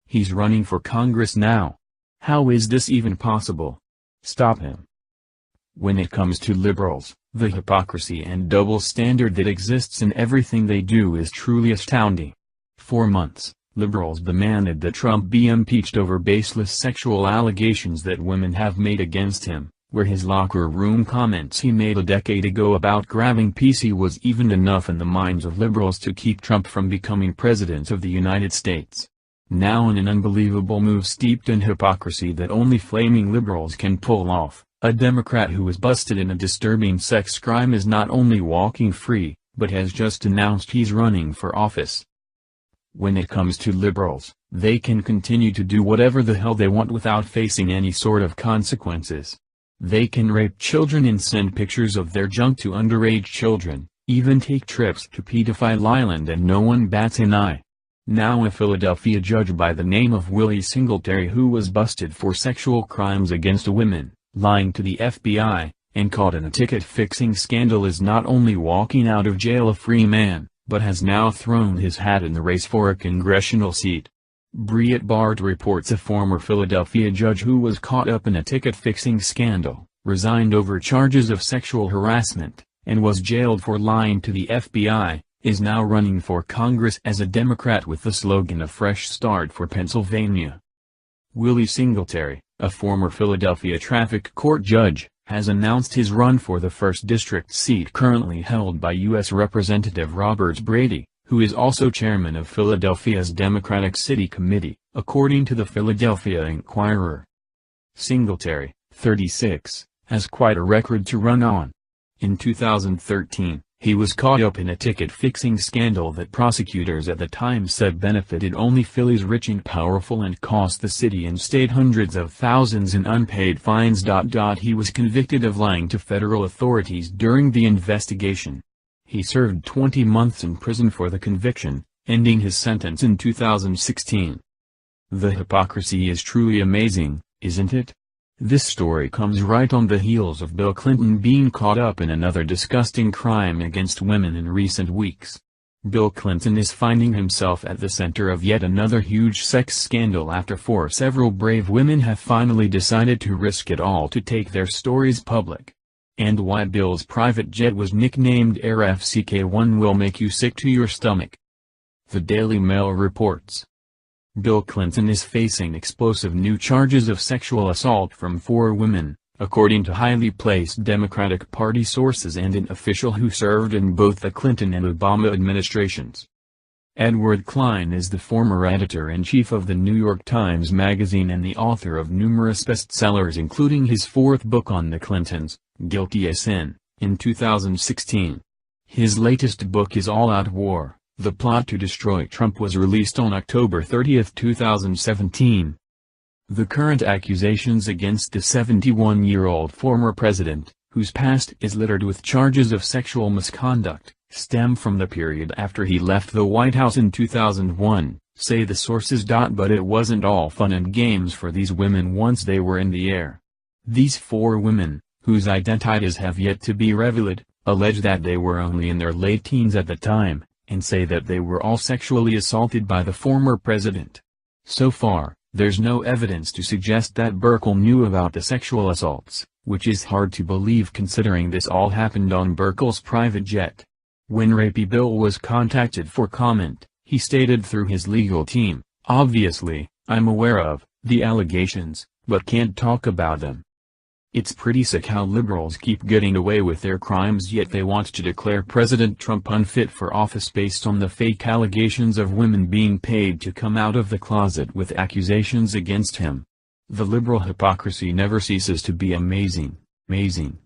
He's running for Congress now. How is this even possible? Stop him. When it comes to liberals, the hypocrisy and double standard that exists in everything they do is truly astounding. For months, liberals demanded that Trump be impeached over baseless sexual allegations that women have made against him, where his locker room comments he made a decade ago about grabbing PC was even enough in the minds of liberals to keep Trump from becoming president of the United States. Now, in an unbelievable move steeped in hypocrisy that only flaming liberals can pull off, a Democrat who was busted in a disturbing sex crime is not only walking free, but has just announced he's running for office. When it comes to liberals, they can continue to do whatever the hell they want without facing any sort of consequences. They can rape children and send pictures of their junk to underage children, even take trips to pedophile island, and no one bats an eye. Now a Philadelphia judge by the name of Willie Singletary, who was busted for sexual crimes against women, lying to the FBI, and caught in a ticket-fixing scandal, is not only walking out of jail a free man, but has now thrown his hat in the race for a congressional seat. Breitbart reports a former Philadelphia judge who was caught up in a ticket-fixing scandal, resigned over charges of sexual harassment, and was jailed for lying to the FBI, is now running for Congress as a Democrat with the slogan "A Fresh Start for Pennsylvania." Willie Singletary, a former Philadelphia traffic court judge, has announced his run for the 1st District seat currently held by U.S. Representative Robert Brady, who is also chairman of Philadelphia's Democratic City Committee, according to the Philadelphia Inquirer. Singletary, 36, has quite a record to run on. In 2013, he was caught up in a ticket-fixing scandal that prosecutors at the time said benefited only Philly's rich and powerful and cost the city and state hundreds of thousands in unpaid fines. He was convicted of lying to federal authorities during the investigation. He served 20 months in prison for the conviction, ending his sentence in 2016. The hypocrisy is truly amazing, isn't it? This story comes right on the heels of Bill Clinton being caught up in another disgusting crime against women in recent weeks. Bill Clinton is finding himself at the center of yet another huge sex scandal after several brave women have finally decided to risk it all to take their stories public. And why Bill's private jet was nicknamed Air FCK-1 will make you sick to your stomach. The Daily Mail reports. Bill Clinton is facing explosive new charges of sexual assault from 4 women, according to highly placed Democratic Party sources and an official who served in both the Clinton and Obama administrations. Edward Klein is the former editor-in-chief of the New York Times Magazine and the author of numerous bestsellers, including his 4th book on the Clintons, Guilty as Sin, in 2016. His latest book is All Out War: The Plot to Destroy Trump was released on October 30, 2017. The current accusations against the 71-year-old former president, whose past is littered with charges of sexual misconduct, stem from the period after he left the White House in 2001, say the sources. But it wasn't all fun and games for these women once they were in the air. These 4 women, whose identities have yet to be revealed, allege that they were only in their late teens at the time, and say that they were all sexually assaulted by the former president. So far, there's no evidence to suggest that Burkle knew about the sexual assaults, which is hard to believe considering this all happened on Burkle's private jet. When Rapey Bill was contacted for comment, he stated through his legal team, "Obviously, I'm aware of the allegations, but can't talk about them." It's pretty sick how liberals keep getting away with their crimes, yet they want to declare President Trump unfit for office based on the fake allegations of women being paid to come out of the closet with accusations against him. The liberal hypocrisy never ceases to be amazing, amazing.